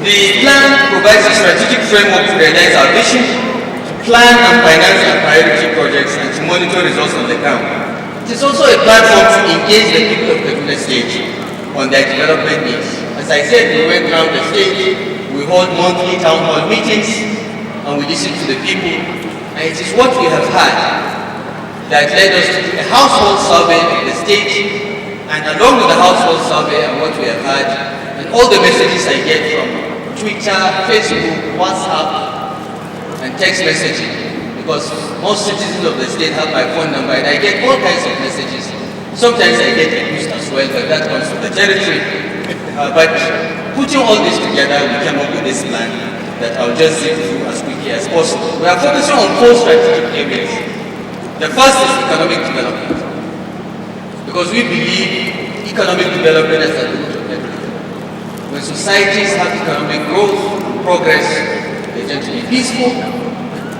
The plan provides a strategic framework to realize our vision, to plan and finance our priority projects, and to monitor results on the ground. It is also a platform to engage the people of Kaduna State on their development needs. As I said, we went around the state, we hold monthly town hall meetings, and we listen to the people. And it is what we have had that led us to a household survey of the state, and along with the household survey and what we have had, and all the messages I get from Twitter, Facebook, WhatsApp, and text messaging, because most citizens of the state have my phone number, and I get all kinds of messages. Sometimes I get abused as well, but that comes from the territory. But putting all this together, we came up with this plan that I'll just zip through as quickly as possible. We are focusing on 4 strategic areas. The first is economic development, because we believe economic development is at the root of everything. When societies have economic growth and progress, they tend to be peaceful,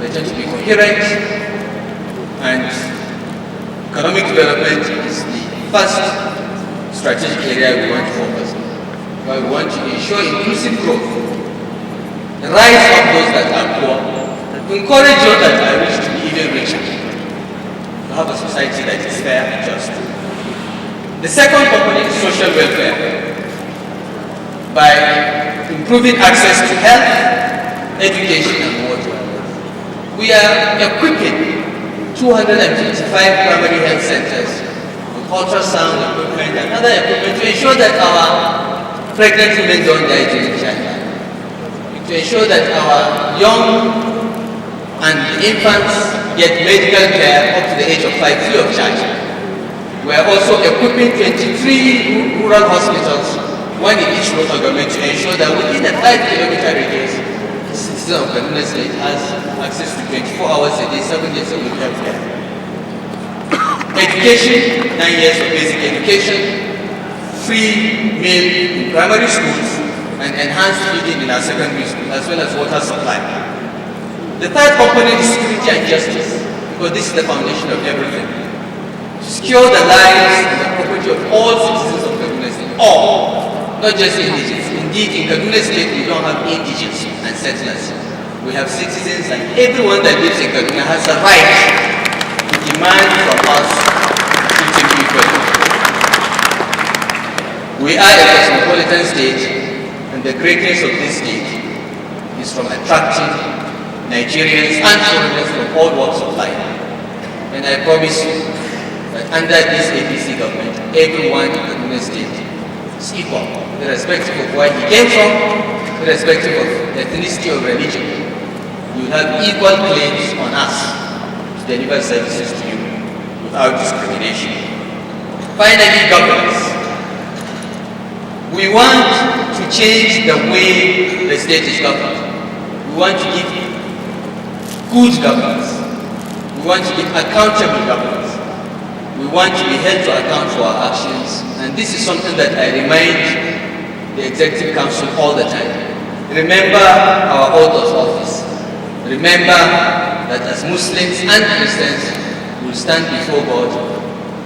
they tend to be coherent, and economic development is the first strategic area we want to focus on. Where we want to ensure inclusive growth, the rise of those that are poor, and to encourage those that are rich to be even richer, to have a society that is fair and just. The second component is social welfare. By improving access to health, education, and water, we are equipping 255 primary health centers with ultrasound equipment and other equipment to ensure that our pregnant women don't die during childbirth, to ensure that our young and infants get medical care up to the age of 5 free of charge. We are also equipping 23 rural hospitals, one in each local government, to ensure that within a 5-kilometer radius, the citizen of Kaduna State has access to 24 hours a day, 7 days a week health care. Education, 9 years of basic education, free meal in primary schools, and enhanced feeding in our secondary schools, as well as water supply. The third component is security and justice, because this is the foundation of everything. To secure the lives and the property of all citizens of Kaduna State, all, not just indigents. Indeed, in Kaduna State, we don't have indigents and settlers. We have citizens, and everyone that lives in Kaduna has a right to demand from us treating people. We are a cosmopolitan state, and the greatness of this state is from attracting Nigerians and foreigners from all walks of life. And I promise you that under this APC government, everyone in Kaduna State is equal, irrespective of where he came from, irrespective of ethnicity or religion. You have equal claims on us to deliver services to you without discrimination. Finally, governance. We want to change the way the state is governed. We want to give good governance. We want to give accountable governance. We want to be held to account for our actions. And this is something that I remind the Executive Council all the time. Remember our oath of office. Remember that as Muslims and Christians, we will stand before God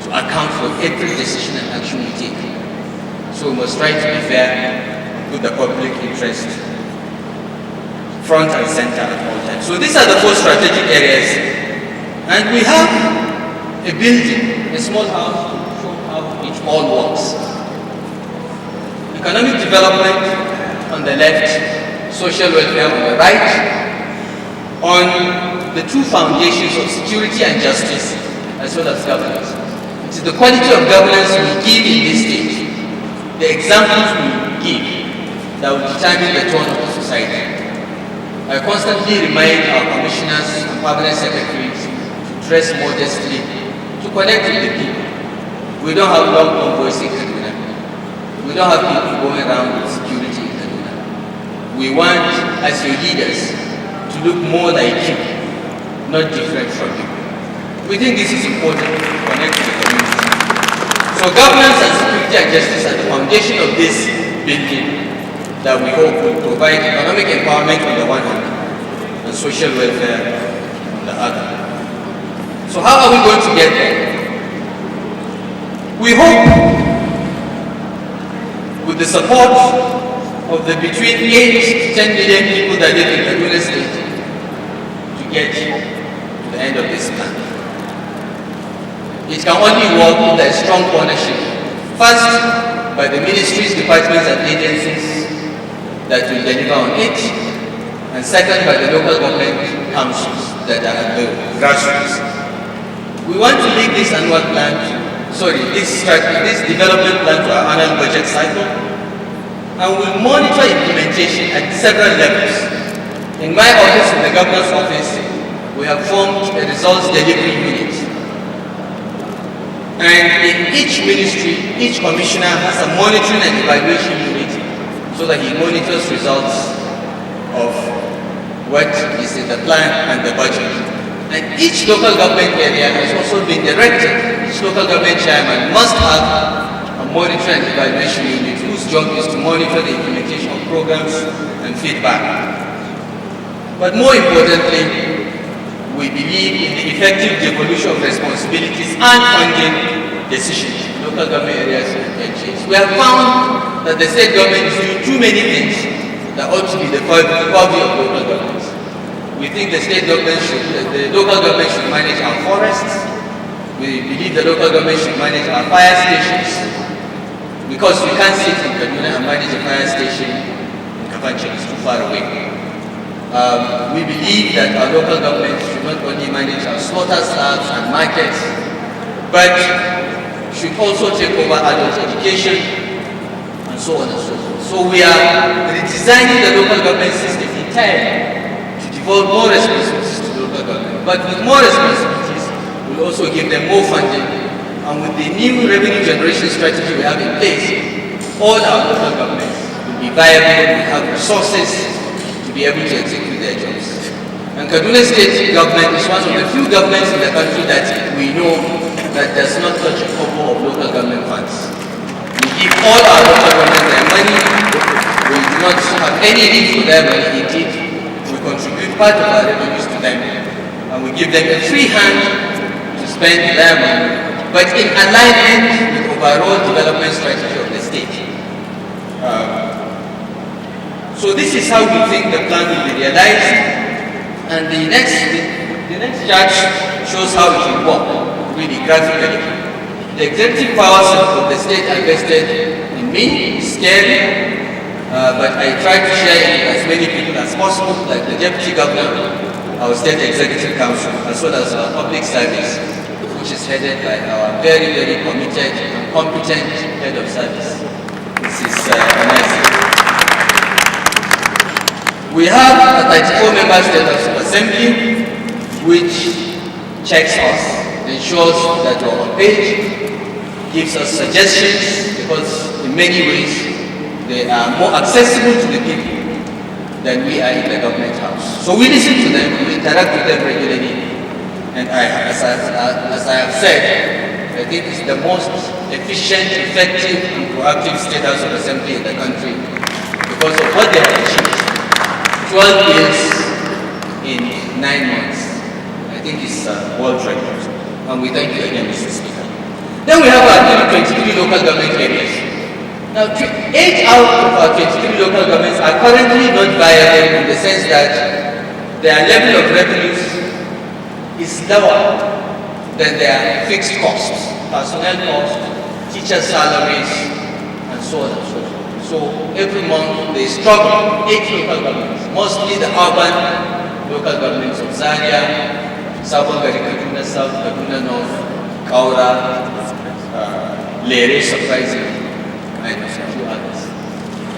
to account for every decision and action we take. So we must try to be fair and put the public interest front and center at all times. So these are the 4 strategic areas. And we have a building, a small house, to show how it all works. Economic development on the left, social welfare on the right, on the 2 foundations of security and justice, as well as governance. It is the quality of governance we give in this state, the examples we give, that will determine the tone of the society. I constantly remind our commissioners and permanent secretaries to dress modestly, to connect with the people. We don't have long convoys in Kaduna. We don't have people going around with security in Kaduna. We want, as your leaders, to look more like you, not different from you. We think this is important to connect with the community. So governance and security and justice are the foundation of this building that we hope will provide economic empowerment on the one hand and social welfare on the other. So how are we going to get there? We hope with the support of the between 8 to 10 million people that live in Kaduna State to get to the end of this plan. It can only work with a strong ownership. First, by the ministries, departments, and agencies that will deliver on it, and second, by the local government councils that are at the grassroots. We want to link this annual plan, this development plan to our annual budget cycle, and we'll monitor implementation at several levels. In my office, in the governor's office, we have formed a results delivery unit. And in each ministry, each commissioner has a monitoring and evaluation unit so that he monitors results of what is in the plan and the budget. And each local government area has also been directed. Each local government chairman must have a monitoring and evaluation unit whose job is to monitor the implementation of programs and feedback. But more importantly, we believe in the effective devolution of responsibilities and funding decisions in local government areas and NGOs. We have found that the state government is doing too many things that ought to be the purview of local governments. We think the local government should manage our forests. We believe the local government should manage our fire stations, because we can't sit in Kaduna and manage a fire station in Kafancha, it's too far away. We believe that our local government should not only manage our slaughter slabs and markets, but should also take over adult education and so on and so forth. So we are redesigning the local government system entirely to devolve more responsibilities to local government. But with more responsibilities, we'll also give them more funding. And with the new revenue generation strategy we have in place, all our local governments will be viable, will have resources to be able to execute their jobs. And Kaduna State government is one of the few governments in the country that we know that does not touch a kobo of local government funds. We give all our local governments their money. We do not have any need for their money. Indeed, we contribute part of our revenues to them, and we give them a free hand to spend their money, but in alignment with overall development strategy of the state. So this is how we think the plan will be realized. And the next chart shows how it will work, really graphically. The executive powers of the state are vested in me. It's scary, but I try to share it with as many people as possible, like the deputy governor, our state executive council, as well as our public service, which is headed by our very, very committed and competent head of service. This is Nasir. We have a 34-member state of assembly, which checks us, ensures that we're on page, gives us suggestions, because in many ways they are more accessible to the people than we are in the government house. So we listen to them, we interact with them regularly, and as I have said, I think it's the most efficient, effective, and proactive state house of assembly in the country because of what they have achieved. 12 years in 9 months. I think it's a world record. And we thank you again, Mr. Speaker. Then we have our 23 local government areas. Now, 8 out of our 23 local governments are currently not viable in the sense that their level of revenues is lower than their fixed costs, personnel costs, teacher salaries, and so on and so forth. So every month they struggle, 8 local governments, mostly the urban local governments of Zaria, Sabongari, Kaduna South, Kaduna North, Kaura, Lere, surprisingly, and a few others.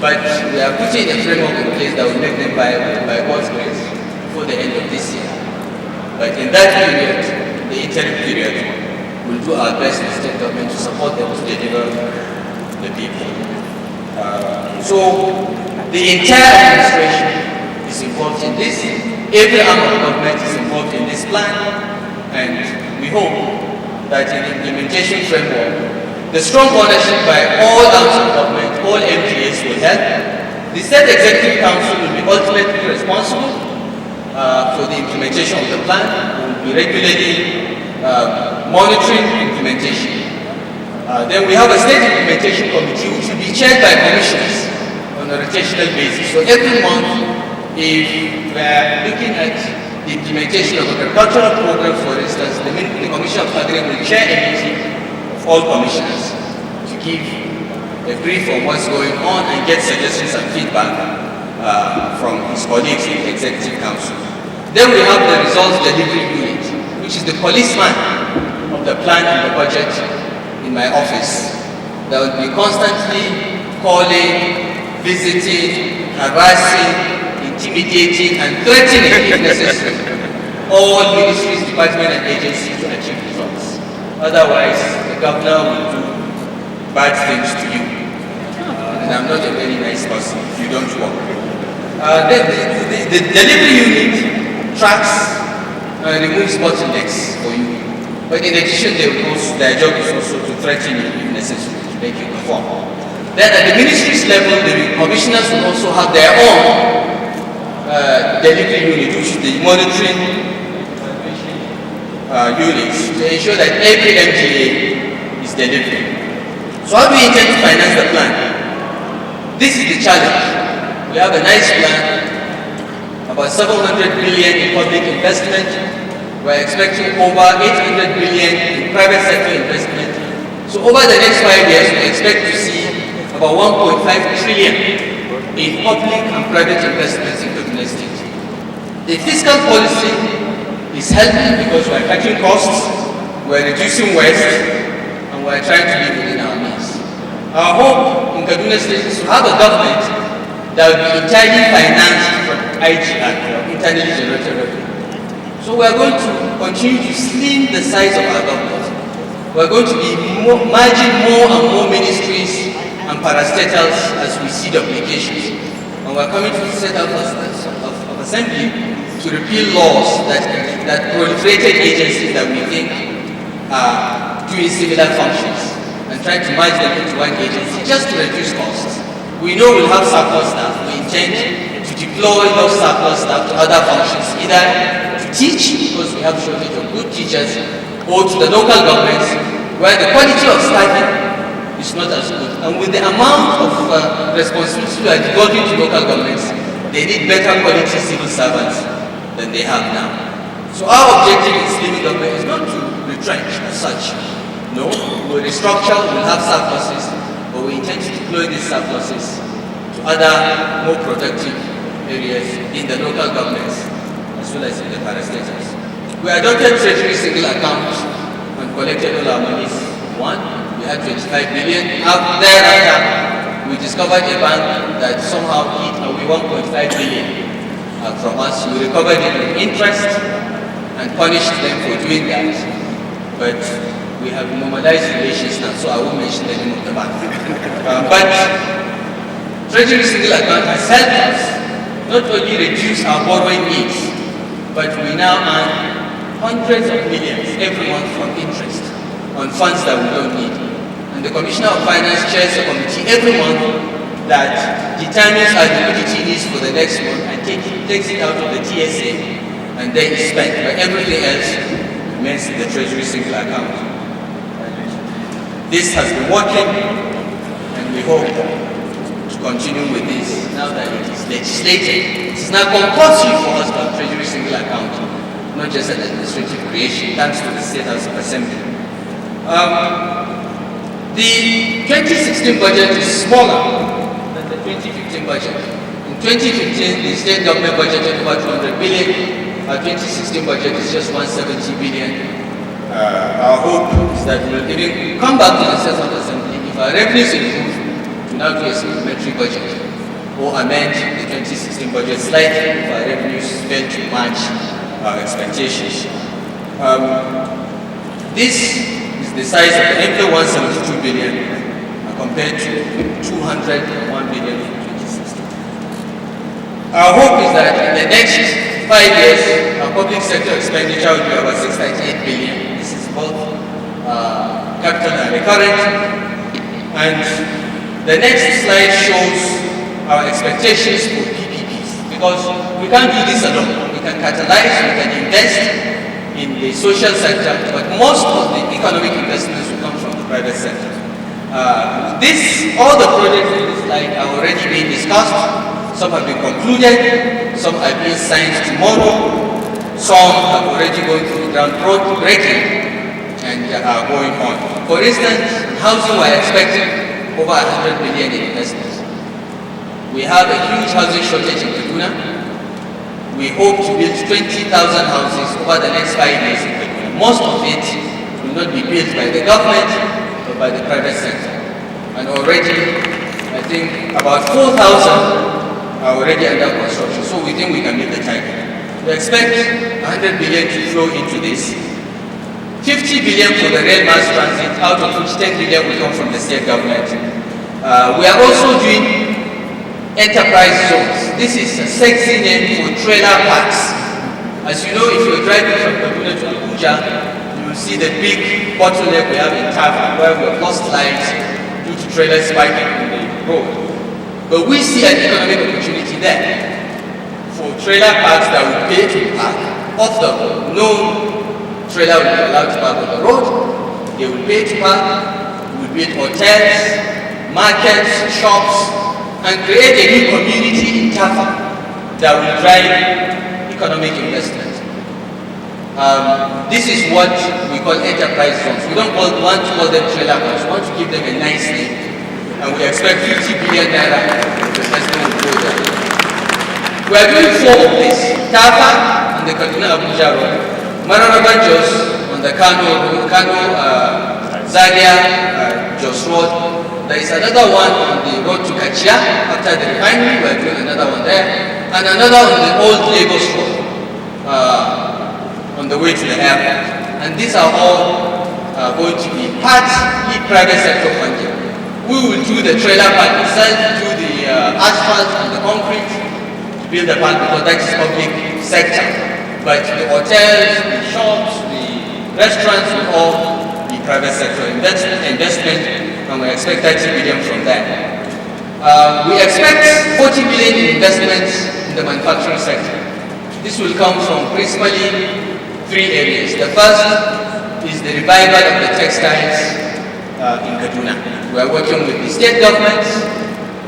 But we are putting a framework in place that will make them viable by God's grace before the end of this year. But in that period, the interim period, we'll do our best in state government to support them to deliver the people. So the entire administration is involved in this. Every arm of government is involved in this plan, and we hope that in the implementation framework, the strong ownership by all arms of government, all MPAs will help. The State Executive Council will be ultimately responsible for the implementation of the plan. We will be regularly monitoring implementation. Then we have a state implementation committee which will be chaired by commissioners on on a rotational basis. So every month, if we're looking at the implementation of agricultural programs, for instance, the Commission of Agri will chair a meeting of all commissioners to give a brief on what's going on and get suggestions and feedback from his colleagues in the Executive Council. Then we have the results delivery unit, which is the policeman of the plan and the budget in my office. That will be constantly calling, visiting, harassing, intimidating, and threatening if necessary all ministries, departments, and agencies to achieve results. Otherwise, the governor will do bad things to you. And I'm not a very nice person if you don't work. The delivery unit tracks and removes bottlenecks for you. But in addition, their job is also to threaten you if necessary, to make you perform. Then at the ministry's level, the commissioners will also have their own delivery unit, which is the monitoring unit, to ensure that every MGA is delivering. So how do we intend to finance the plan? This is the challenge. We have a nice plan, about 700 billion in public investment. We're expecting over 800 billion in private sector investment. So over the next 5 years, we expect to see about 1.5 trillion in public and private investments in Kaduna State. The fiscal policy is helping because we're cutting costs, we're reducing waste, and we're trying to live within our means. Our hope in Kaduna State is to have a government that will be entirely financed from IGR, internally generated revenue. So we're going to continue to slim the size of our government. We're going to be merging more and more ministries and parastatals as we see duplications. And we're coming to set up of assembly to repeal laws that proliferated agencies that we think are doing similar functions and try to merge them into one agency just to reduce costs. We know we'll have surplus staff. We intend to deploy those surplus staff to other functions, either to teach, because we have shortage of good teachers, or to the local governments, where the quality of staffing is not as good. And with the amount of responsibility we are devoting to local governments, they need better quality civil servants than they have now. So our objective in slimming government is not to retrench as such. No, we'll restructure, we'll have surpluses, but we intend to deploy these surpluses to other more productive areas in the local governments as well as in the parastatals. We adopted Treasury single account and collected all our monies. One, we had 25 billion. Thereafter, we discovered a bank that somehow hid away 1.5 billion from us. We recovered it with interest and punished them for doing that. But we have normalized relations now, so I won't mention the name of the bank. But Treasury single account has helped us not only reduce our borrowing needs, but we now earn hundreds of millions every month from interest on funds that we don't need. And the Commissioner of Finance chairs a committee every month that determines our liquidity needs for the next month and takes it out of the TSA and then is spent. But everything else remains in the Treasury single account. This has been working, and we hope to continue with this now that it is legislated. It is now compulsory for us to have Treasury single account, not just an administrative creation, thanks to the State House of Assembly. The 2016 budget is smaller than the 2015 budget. In 2015, the state government budgeted over 200 billion. Our 2016 budget is just 170 billion. Our hope is that we will even come back to the State House of Assembly if our revenues improve to now do a supplementary budget or amend the 2016 budget slightly if our revenues fail to match our expectations. This is the size of the envelope, 172 billion compared to 201 billion in 2016. Our hope is that in the next 5 years, our public sector expenditure will be about 698 billion. This is both capital and recurrent. And the next slide shows our expectations for PPPs, because we can't do this alone. We can catalyze, we can invest in the social sector, but most of the economic investments will come from the private sector. All the projects in this slide are already being discussed. Some have been concluded, some are being signed tomorrow, some have already gone through groundbreaking and are going on. For instance, housing, we are expecting over 100 billion in investments. We have a huge housing shortage in Kaduna. We hope to build 20,000 houses over the next 5 years in Kaduna. Most of it will not be built by the government, but by the private sector. And already, I think about 4,000 are already under construction, so we think we can meet the target. We expect 100 billion to flow into this. 50 billion for the rail mass transit, out of which 10 billion will come from the state government. We are also doing enterprise zones. This is a sexy name for trailer parks. As you know, if you're driving from Kaduna to Abuja, you will see the big bottleneck we have in Tafa, where we have lost lives due to trailers spiking on the road. But we see an economic opportunity there for trailer parks that will pay to park off the road. No trailer will be allowed to park on the road. They will pay to park. We will build hotels, markets, shops, and create a new community in Tafa that will drive economic investment. This is what we call enterprise zones. We don't want to call them trailer parks. We want to give them a nice name. And we expect 50 billion naira investment will go there. We are doing 4 of this. Tafa on the Kaduna Abuja road, Mararaba Jos on the Kano Zaria Jos road. There is another one on the road to Kachia after the refinery. We are doing another one there, and another on the old Lagos road on the way to the airport. And these are all going to be partly private sector funding. We will do the trailer park itself, do the asphalt and the concrete to build the park, because that is public sector. But the hotels, the shops, the restaurants will all be private sector investment, and we expect 30 billion from that. We expect 40 billion in investments in the manufacturing sector. This will come from principally 3 areas. The first is the revival of the textiles in Kaduna. We are working with the state governments,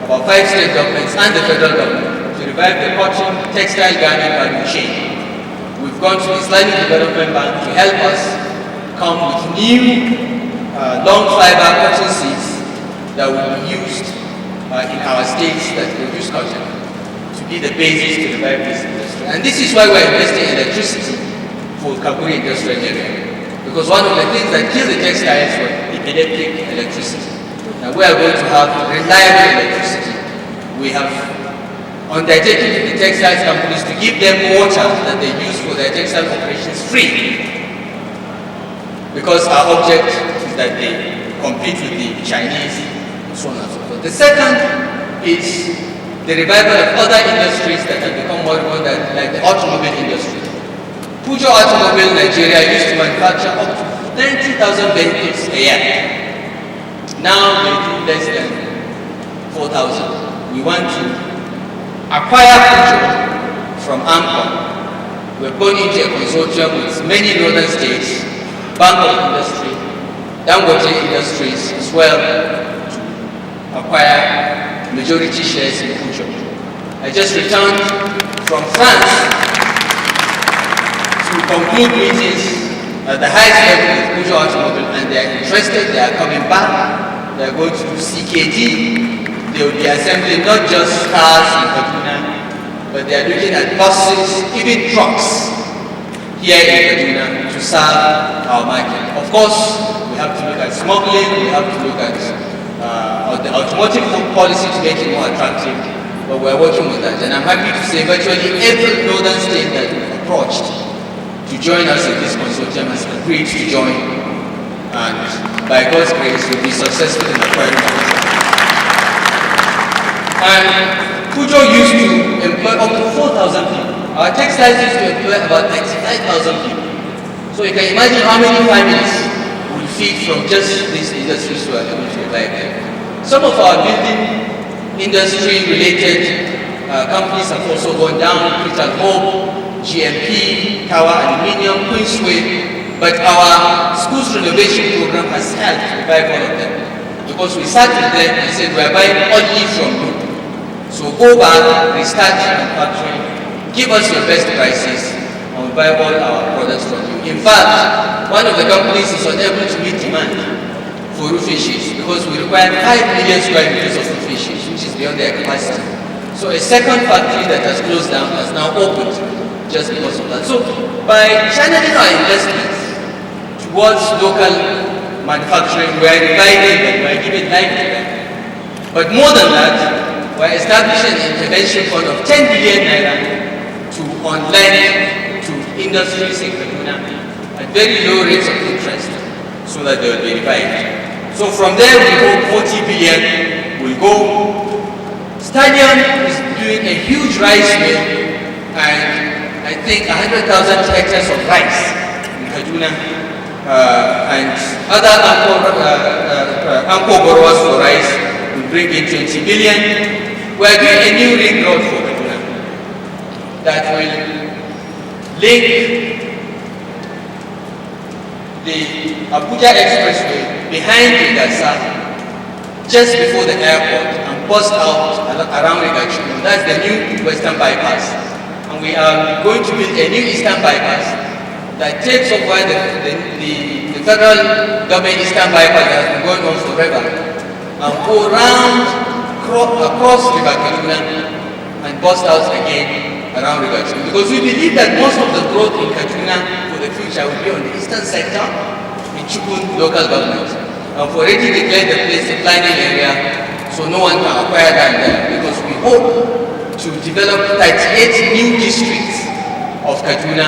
about 5 state governments, and the federal government to revive the cotton textile garment value chain. We've gone to the Islamic Development Bank to help us come with new long fiber cotton seeds that will be used in our states that produce cotton to be the basis to revive this industry. And this is why we're investing in electricity for Kakuri industrial area. Because one of the things that kill the textiles was electric electricity. Now we are going to have reliable electricity. We have undertaken in the textiles companies to give them water that they use for their textile operations free. Because our object is that they compete with the Chinese and so on and so forth. The second is the revival of other industries that have become more modern, like the automobile industry. Pujo Automobile Nigeria used to manufacture up to 90,000 vehicles a year. Now they do less than 4,000. We want to acquire Pujo from AMCOM. We're going into a consortium with many northern states, Bank of Industry, Dangote Industries as well, to acquire majority shares in Pujo. I just returned from France to conclude meetings at the highest level with Pujo Automobile, and they are interested, they are coming back, they are going to do CKD, they will be assembling not just cars in Kaduna, but they are looking at buses, even trucks here in Kaduna to serve our market. Of course, we have to look at smuggling, we have to look at the automotive policy to make it more attractive, but we are working with that. And I'm happy to say virtually every northern state that we've approached to join us in this consortium has agreed to join, and by God's grace we'll be successful in acquiring Pujo. And Pujo used to employ up to 4,000 people. Our textiles used to employ about 95,000 people. So you can imagine how many families will feed from just these industries who are able to revive them. Some of our building industry related companies have also gone down, Crystal Hope, GMP, Tower Aluminium, Queensway, but our schools renovation program has helped revive all of them. Because we started there and said we are buying only from you. So go back, restart manufacturing, give us your best prices, and we buy all our products from you. In fact, one of the companies is unable to meet demand for roofing sheets because we require 5 million square meters of roofing sheets, which is beyond their capacity. So a second factory that has closed down has now opened just because of that. So by channeling our investments towards local manufacturing, we are reviving them, we are giving life to them. But more than that, we are establishing an intervention fund of 10 billion naira to lend to industries in Kaduna at very low rates of interest so that they will be revived. So from there we hope 40 billion will go. Stadium is doing a huge rice mill and I think 100,000 hectares of rice in Kaduna and other anchor borrowers for rice will bring in 20 billion. We are doing a new ring road for Kaduna that will link the Abuja Expressway behind the Gasa just before the airport and bust out around Rigachu. That's the new Western Bypass. And we are going to build a new Eastern Bypass that takes over the federal government Eastern Bypass that has been going on forever and go round across River Kaduna and bust out again around River Kaduna. Because we believe that most of the growth in Kaduna for the future will be on the eastern sector in Chukun local government. And we've already declared the place a planning area so no one can acquire land there because we hope to develop 38 new districts of Kaduna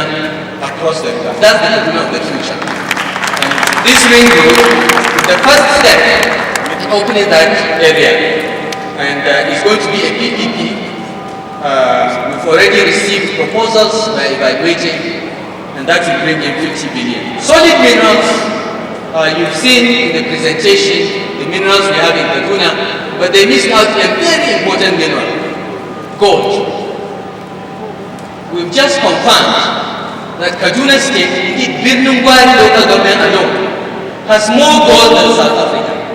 across the river. That's the Kaduna of the future. And this ring road is the first step in opening that area. And it's going to be a PPP. We've already received proposals by evaluating, and that will bring in 50 billion. Solid minerals, you've seen in the presentation the minerals we have in Kaduna, but they missed out a very important mineral, gold. We've just confirmed that Kaduna State, indeed Birnin Gwari local government alone, has more gold than South Africa.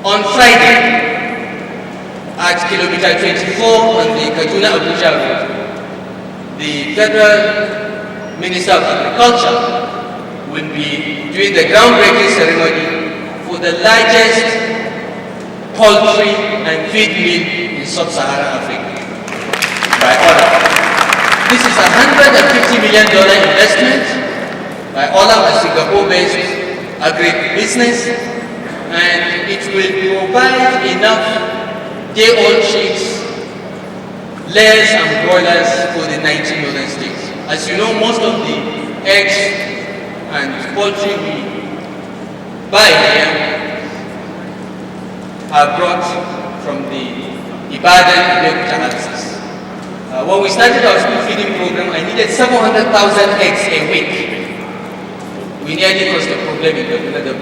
On Friday, at kilometer 24 on the Kaduna-Abuja road, the Federal Minister of Agriculture will be doing the groundbreaking ceremony for the largest poultry and feed mill in sub-Saharan Africa by order. This is a $150 million investment by Olam, a Singapore-based agri-business, and it will provide enough day-old chicks, layers and broilers for the 19 northern states. As you know, most of the eggs and poultry we buy here are brought from the Ibadan and Yokuta axis. When we started our school feeding program, I needed 700,000 eggs a week. We nearly caused a problem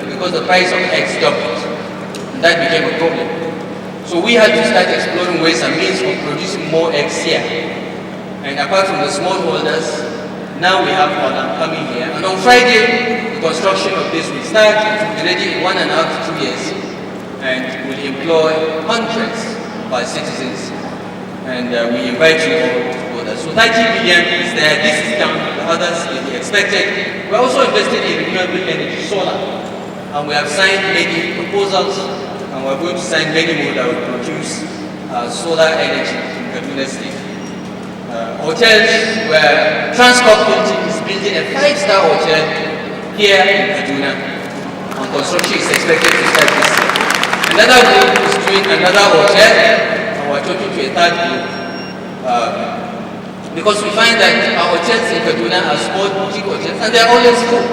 because the price of eggs doubled, and that became a problem. So we had to start exploring ways and means of producing more eggs here. And apart from the smallholders, now we have Olam coming here. And on Friday, the construction of this will start. It will be ready in 1.5 to 2 years, and will employ hundreds of our citizens. And we invite you all to go there. So 30 billion is there. This is down. The others will be expected. We're also invested in renewable energy, solar. And we have signed many proposals, and we're going to sign many more that will produce solar energy in Kaduna State. Hotels where Transcorp is building a 5-star hotel here in Kaduna, and construction is expected to start this year. Another group is doing another hotel, and we're talking to a third group. Because we find that our hotels in Kaduna are small boutique hotels and they are always full.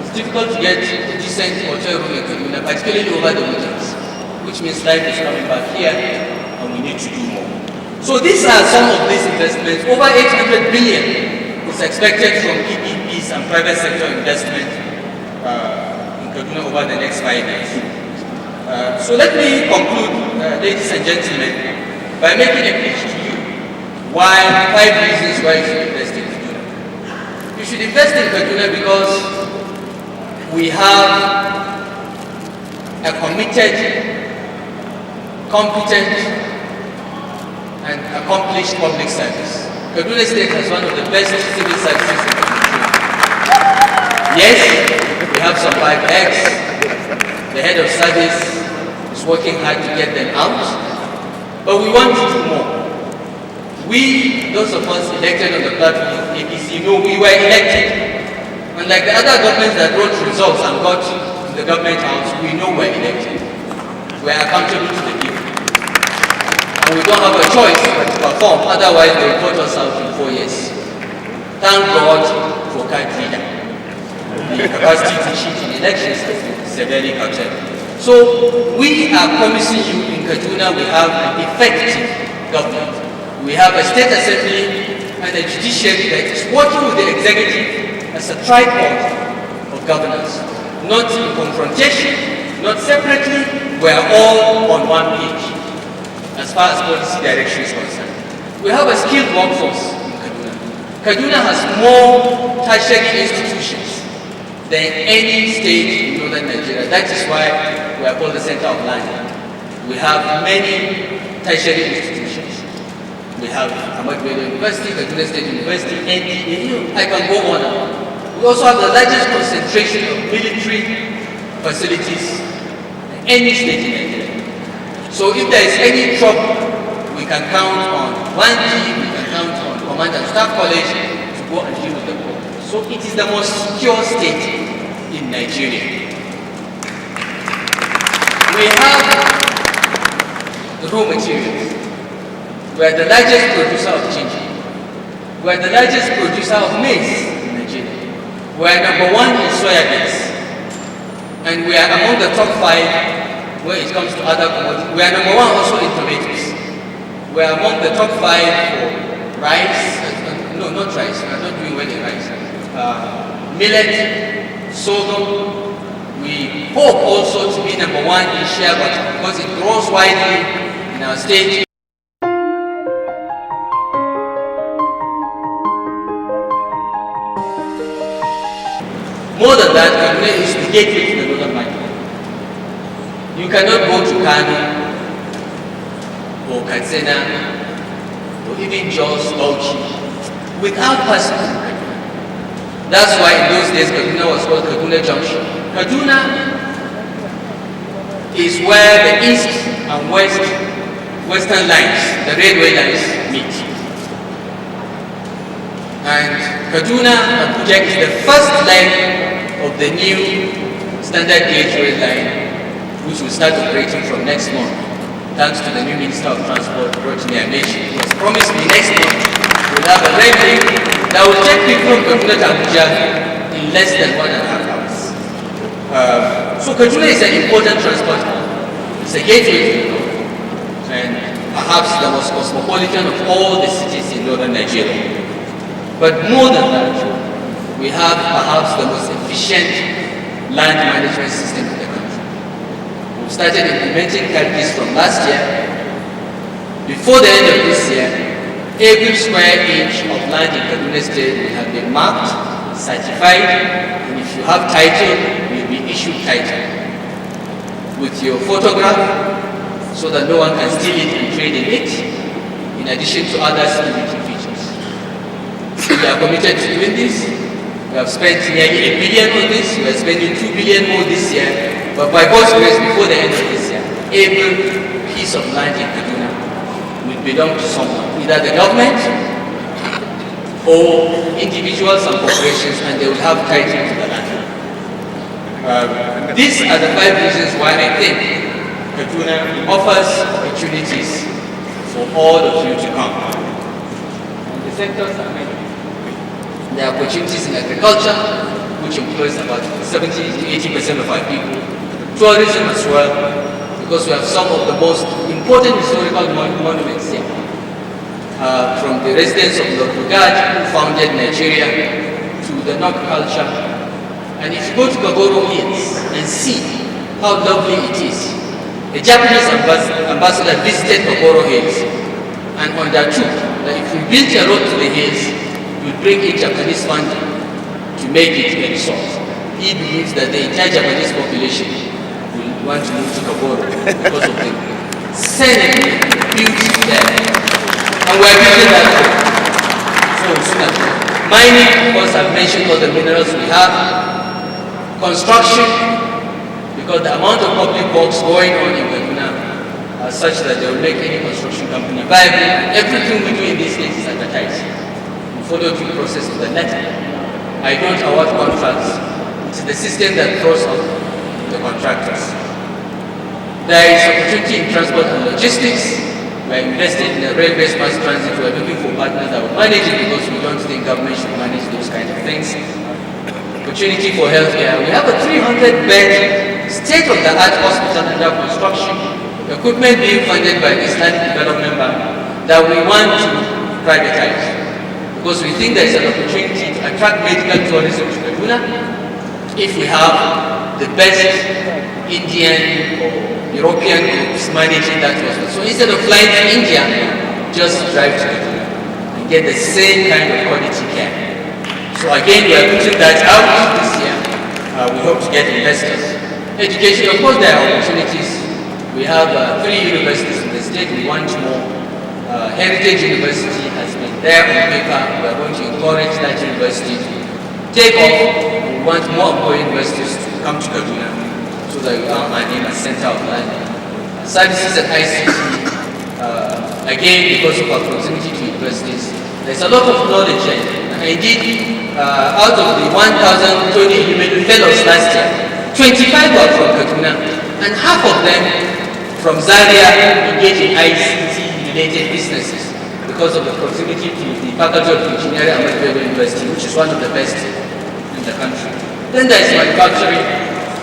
It's difficult to get a decent hotel room in Kaduna, particularly over the weekends, which means life is coming back here and we need to do more. So these are some of these investments. Over 800 billion is expected from PPPs and private sector investment in Kaduna over the next 5 years. So let me conclude, ladies and gentlemen, by making a pitch to you why 5 reasons why you should invest in Kaduna. You should invest in Kaduna because we have a committed, competent, and accomplished public service. Kaduna State has one of the best civil services in the country. Yes, we have some bad eggs. The head of service is working hard to get them out, but we want to do more. We, those of us elected on the platform of APC, know we were elected. Unlike the other governments that wrote results and got to the government house, we know we're elected. We're accountable to the people. And we don't have a choice but to perform, otherwise they will vote us out in 4 years. Thank God for card reader. The capacity to cheat in elections has been severely curtailed. So we are promising you in Kaduna we have an effective government. We have a state assembly and a judiciary that is working with the executive as a tripod of governance. Not in confrontation, not separately, we are all on one page as far as policy direction is concerned. We have a skilled workforce in Kaduna. Kaduna has more tertiary institutions than any state in northern Nigeria. That is why we are called the center of learning. We have many tertiary institutions. We have Ahmad Bello University, Kaduna State University, NDA, I can go on. We also have the largest concentration of military facilities in any state in Nigeria. So if there is any trouble, we can count on 1G, we can count on Command and Staff College to go and deal with the problem. So it is the most secure state in Nigeria. We have the raw materials. We are the largest producer of ginger. We are the largest producer of maize in Nigeria. We are number 1 in soybeans. And we are among the top 5 when it comes to other commodities. We are number 1 also in tomatoes. We are among the top 5 for rice. No, not rice. We are not doing well in rice. Millet, sorghum. We hope also to be number 1 in shea butter because it grows widely in our state. More than that, Kaduna is the gateway to the northern market. You cannot go to Kano or Katsina or even Jos, Bauchi without passing through Kaduna. That's why in those days Kaduna was called Kaduna Junction. Kaduna is where the east and western lines, the railway lines, meet. And Kaduna-Abuja is the first line of the new standard gauge rail line, which will start operating from next month, thanks to the new Minister of Transport, Rotimi Amechi. It was promised me next month we'll have a rail link that will take people from Kaduna to Abuja in less than 1.5 hours. So Kaduna is an important transport hub. It's a gateway to the north, and perhaps the most cosmopolitan of all the cities in northern Nigeria. But more than that, we have perhaps the most efficient land management system in the country. We've started implementing CARGIS from last year. Before the end of this year, every square inch of land in Kaduna State will have been marked, certified, and if you have title, you'll be issued title with your photograph so that no one can steal it and trade in it, in addition to other security features. We are committed to doing this. We have spent nearly $1 billion on this. We are spending $2 billion more this year. But by God's grace, before the end of this year, every piece of land in Kaduna will belong to someone, either the government or individuals and corporations, and they will have title to the land. These are the 5 reasons why I think Kaduna offers opportunities for all of you to come. And the sectors are many. There are opportunities in agriculture, which employs about 70 to 80% of our people. Tourism as well, because we have some of the most important historical monuments here. From the residents of Lord Lugard, who founded Nigeria, to the Nok culture. And if you go to Gaboro Hills and see how lovely it is, a Japanese ambassador visited Gaboro Hills and undertook that if we built a road to the hills, we would bring in Japanese funding to make it a resort. He believes that the entire Japanese population will want to move to Kaboro because of the scenic beauty there. And we are building that road. So soon as mining, of course, I've mentioned all the minerals we have. Construction, because the amount of public works going on in Kaduna are such that they will make any construction company viable. Everything we do in these days is advertised. We follow due process to the letter. I don't award contracts. It's the system that throws off the contractors. There is opportunity in transport and logistics. We are invested in the railways mass transit. We are looking for partners that will manage it because we don't think government should manage those kind of things. Opportunity for healthcare. We have a 300-bed state-of-the-art hospital under construction, equipment being funded by the Islamic Development Bank that we want to privatize because we think there is an opportunity to attract medical tourism to Kaduna if we have the best Indian or European groups managing that hospital. So instead of flying to India, just drive to Kaduna and get the same kind of quality care. So again, we are putting that out this year. We hope to get investors. Education, of course, there are opportunities. We have 3 universities in the state. We want more. Heritage University has been there on paper. We are going to encourage that university to take off. We want more and more universities to come to Kaduna so that we are in a center of learning. Services and ICT, again, because of our proximity to universities, there's a lot of knowledge there. Indeed, out of the 1,020 fellows last year, 25 were from Kaduna, and half of them from Zaria engage in ICT-related businesses because of the proximity to the Faculty of Engineering and Medical University, which is one of the best in the country. Then there is manufacturing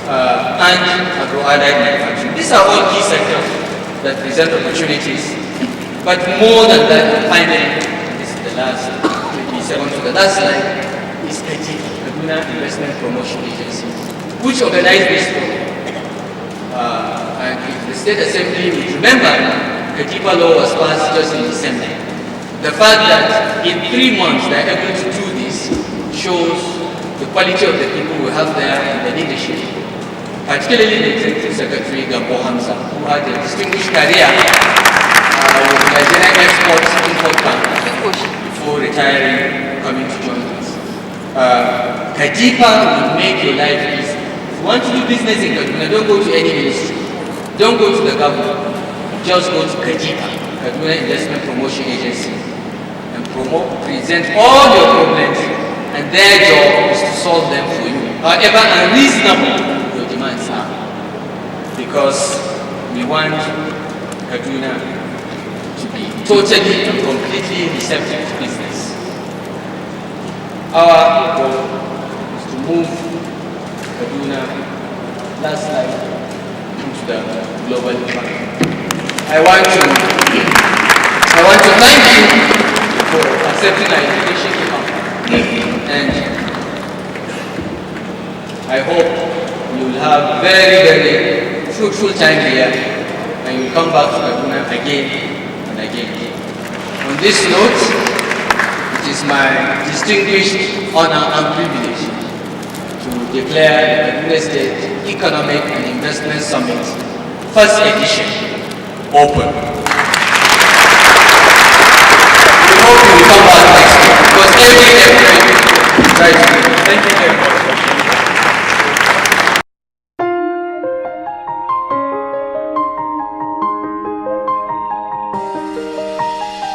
and agro-allied manufacturing. These are all key sectors that present opportunities, but more than that, finally, this is the last. Second to the last slide is Kaduna Investment Promotion Agency, which organized this program. And if the State Assembly would remember, Katipa law was passed just in December. The fact that in 3 months they are able to do this shows the quality of the people we have there in the leadership, particularly the Executive Secretary Gambo Hamza, who had a distinguished career with the Nigerian Export Import Bank. Before retiring, coming to join us. Katipa will make your life easy. If you want to do business in Kaduna, don't go to any ministry. Don't go to the government. Just go to Katipa, Kaduna Investment Promotion Agency, and present all your problems, and their job is to solve them for you. However unreasonable your demands are, because we want Kaduna to be totally and completely receptive to business. Our goal is to move Kaduna, last slide, into the global economy. I want to thank you for accepting our invitation to come, and I hope you will have very, very fruitful time here, and you will come back to Kaduna again. On this note, it is my distinguished honor and privilege to declare the Kaduna State Economic and Investment Summit, first edition, open. We hope you will come back next week, because every we try to do. Thank you very much.